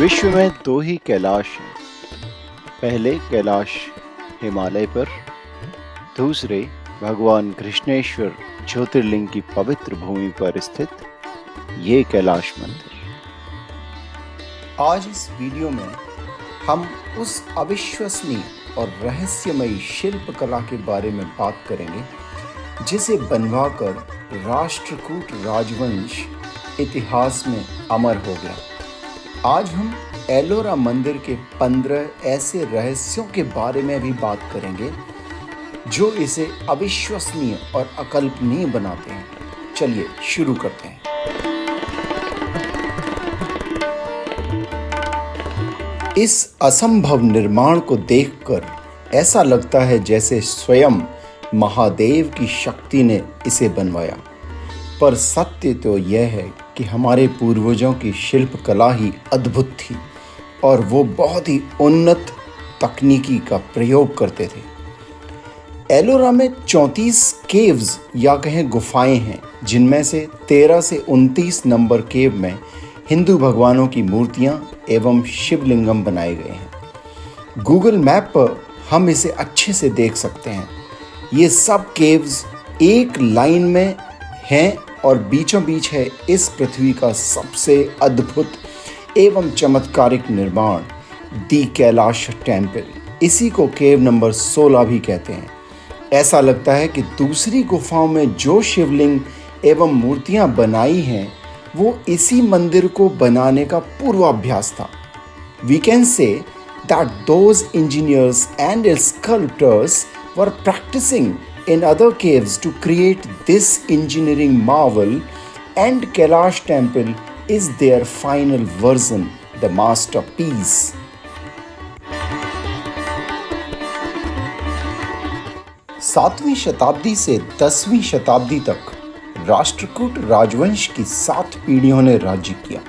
विश्व में दो ही कैलाश हैं। पहले कैलाश हिमालय पर, दूसरे भगवान कृष्णेश्वर ज्योतिर्लिंग की पवित्र भूमि पर स्थित ये कैलाश मंदिर। आज इस वीडियो में हम उस अविश्वसनीय और रहस्यमयी शिल्पकला के बारे में बात करेंगे जिसे बनवाकर राष्ट्रकूट राजवंश इतिहास में अमर हो गया। आज हम एलोरा मंदिर के 15 ऐसे रहस्यों के बारे में भी बात करेंगे जो इसे अविश्वसनीय और अकल्पनीय बनाते हैं। चलिए शुरू करते हैं। इस असंभव निर्माण को देखकर ऐसा लगता है जैसे स्वयं महादेव की शक्ति ने इसे बनवाया, पर सत्य तो यह है कि हमारे पूर्वजों की शिल्पकला ही अद्भुत थी और वो बहुत ही उन्नत तकनीकी का प्रयोग करते थे। एलोरा में 34 केव्स या कहें गुफाएं हैं, जिनमें से 13 से 29 नंबर केव में हिंदू भगवानों की मूर्तियां एवं शिवलिंगम बनाए गए हैं। गूगल मैप पर हम इसे अच्छे से देख सकते हैं। ये सब केव्स एक लाइन में हैं और बीचों बीच है इस पृथ्वी का सबसे अद्भुत एवं चमत्कारिक निर्माण, दी कैलाश टेम्पल। इसी को केव नंबर 16 भी कहते हैं। ऐसा लगता है कि दूसरी गुफाओं में जो शिवलिंग एवं मूर्तियां बनाई हैं वो इसी मंदिर को बनाने का पूर्वाभ्यास था। We can say that those engineers and sculptors were practicing in other caves to create this engineering marvel, and Kailash Temple is their final version, the masterpiece. सातवीं शताब्दी से 10वीं शताब्दी तक राष्ट्रकूट राजवंश की 7 पीढ़ियों ने राज्य किया।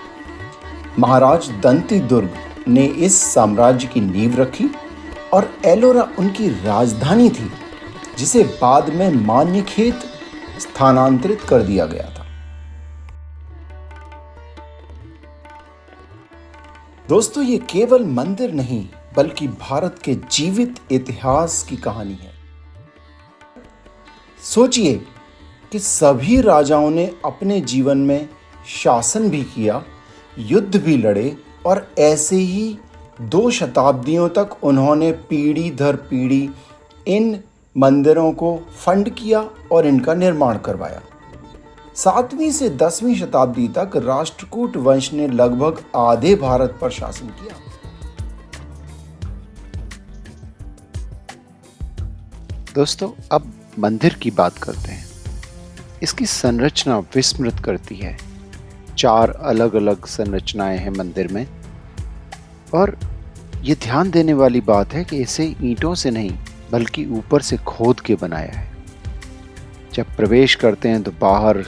महाराज दंती दुर्ग ने इस साम्राज्य की नींव रखी और एलोरा उनकी राजधानी थी, जिसे बाद में मान्यखेत स्थानांतरित कर दिया गया था। दोस्तों, ये केवल मंदिर नहीं बल्कि भारत के जीवित इतिहास की कहानी है। सोचिए कि सभी राजाओं ने अपने जीवन में शासन भी किया, युद्ध भी लड़े और ऐसे ही 2 शताब्दियों तक उन्होंने पीढ़ी दर पीढ़ी इन मंदिरों को फंड किया और इनका निर्माण करवाया। 7वीं से 10वीं शताब्दी तक राष्ट्रकूट वंश ने लगभग आधे भारत पर शासन किया। दोस्तों, अब मंदिर की बात करते हैं। इसकी संरचना विस्मृत करती है। 4 अलग अलग संरचनाएं हैं मंदिर में, और ये ध्यान देने वाली बात है कि इसे ईंटों से नहीं बल्कि ऊपर से खोद के बनाया है। जब प्रवेश करते हैं तो बाहर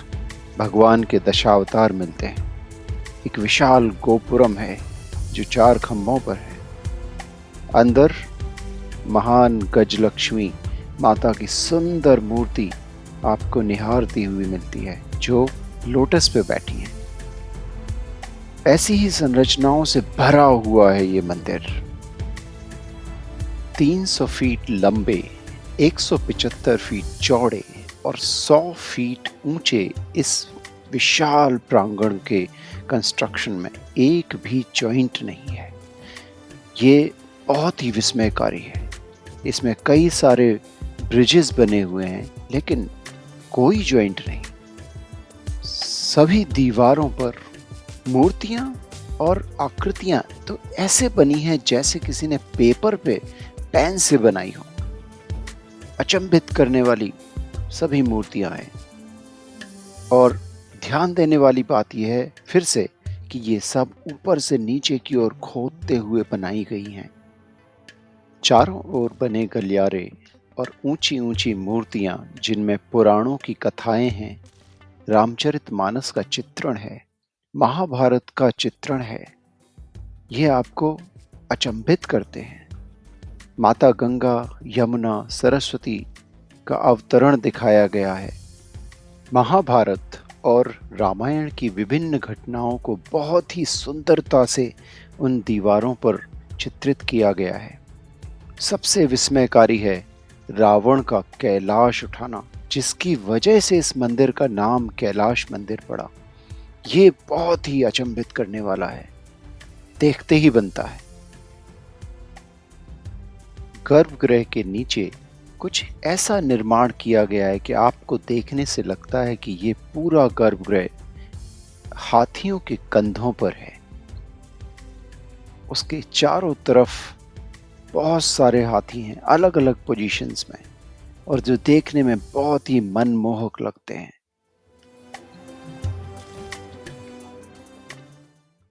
भगवान के दशावतार मिलते हैं। एक विशाल गोपुरम है जो 4 खंभों पर है। अंदर महान गजलक्ष्मी माता की सुंदर मूर्ति आपको निहारती हुई मिलती है, जो लोटस पे बैठी है। ऐसी ही संरचनाओं से भरा हुआ है ये मंदिर। 300 फीट लंबे, 175 फीट चौड़े और 100 फीट ऊंचे इस विशाल प्रांगण के कंस्ट्रक्शन में एक भी जॉइंट नहीं है। ये बहुत ही विस्मयकारी है। इसमें कई सारे ब्रिजेस बने हुए हैं, लेकिन कोई जॉइंट नहीं। सभी दीवारों पर मूर्तियां और आकृतियां तो ऐसे बनी हैं जैसे किसी ने पेपर पे पेन से बनाई हो। अचंभित करने वाली सभी मूर्तियां हैं। और ध्यान देने वाली बात यह है फिर से कि ये सब ऊपर से नीचे की ओर खोदते हुए बनाई गई हैं। चारों ओर बने गलियारे और ऊंची ऊंची मूर्तियां जिनमें पुराणों की कथाएं हैं, रामचरितमानस का चित्रण है, महाभारत का चित्रण है, ये आपको अचंभित करते हैं। माता गंगा, यमुना, सरस्वती का अवतरण दिखाया गया है। महाभारत और रामायण की विभिन्न घटनाओं को बहुत ही सुंदरता से उन दीवारों पर चित्रित किया गया है। सबसे विस्मयकारी है रावण का कैलाश उठाना, जिसकी वजह से इस मंदिर का नाम कैलाश मंदिर पड़ा। ये बहुत ही अचंभित करने वाला है, देखते ही बनता है। गर्भगृह के नीचे कुछ ऐसा निर्माण किया गया है कि आपको देखने से लगता है कि ये पूरा गर्भगृह हाथियों के कंधों पर है। उसके चारों तरफ बहुत सारे हाथी हैं अलग अलग पोजीशंस में, और जो देखने में बहुत ही मनमोहक लगते हैं।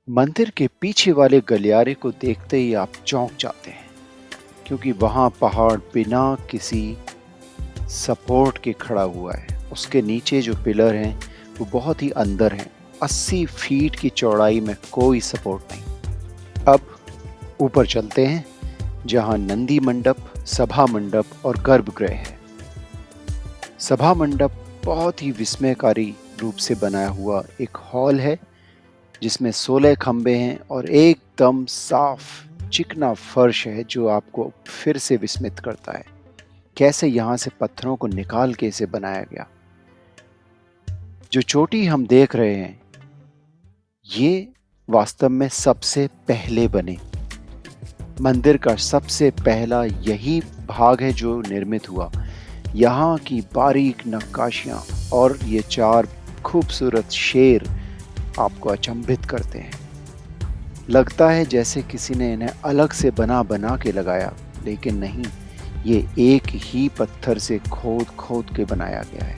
मंदिर के पीछे वाले गलियारे को देखते ही आप चौंक जाते हैं, क्योंकि वहां पहाड़ बिना किसी सपोर्ट के खड़ा हुआ है। उसके नीचे जो पिलर हैं वो बहुत ही अंदर हैं, 80 फीट की चौड़ाई में कोई सपोर्ट नहीं। अब ऊपर चलते हैं, जहां नंदी मंडप, सभा मंडप और गर्भगृह है। सभा मंडप बहुत ही विस्मयकारी रूप से बनाया हुआ एक हॉल है, जिसमें 16 खंबे हैं और एकदम साफ चिकना फर्श है, जो आपको फिर से विस्मित करता है। कैसे यहाँ से पत्थरों को निकाल के इसे बनाया गया। जो चोटी हम देख रहे हैं, ये वास्तव में सबसे पहले बने। मंदिर का सबसे पहला यही भाग है जो निर्मित हुआ। यहाँ की बारीक नक्काशियाँ और ये 4 खूबसूरत शेर आपको अचंभित करते हैं। लगता है जैसे किसी ने इन्हें अलग से बना के लगाया, लेकिन नहीं, ये एक ही पत्थर से खोद के बनाया गया है।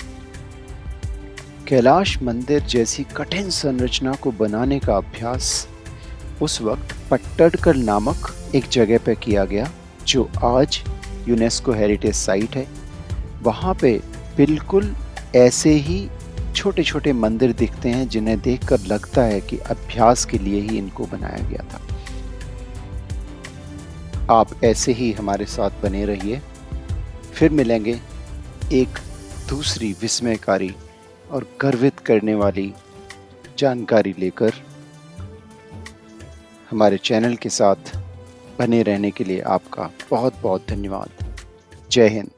कैलाश मंदिर जैसी कठिन संरचना को बनाने का अभ्यास उस वक्त पट्टडकल नामक एक जगह पे किया गया, जो आज यूनेस्को हेरिटेज साइट है। वहाँ पे बिल्कुल ऐसे ही छोटे छोटे मंदिर दिखते हैं, जिन्हें देखकर लगता है कि अभ्यास के लिए ही इनको बनाया गया था। आप ऐसे ही हमारे साथ बने रहिए, फिर मिलेंगे एक दूसरी विस्मयकारी और गर्वित करने वाली जानकारी लेकर। हमारे चैनल के साथ बने रहने के लिए आपका बहुत बहुत धन्यवाद। जय हिंद।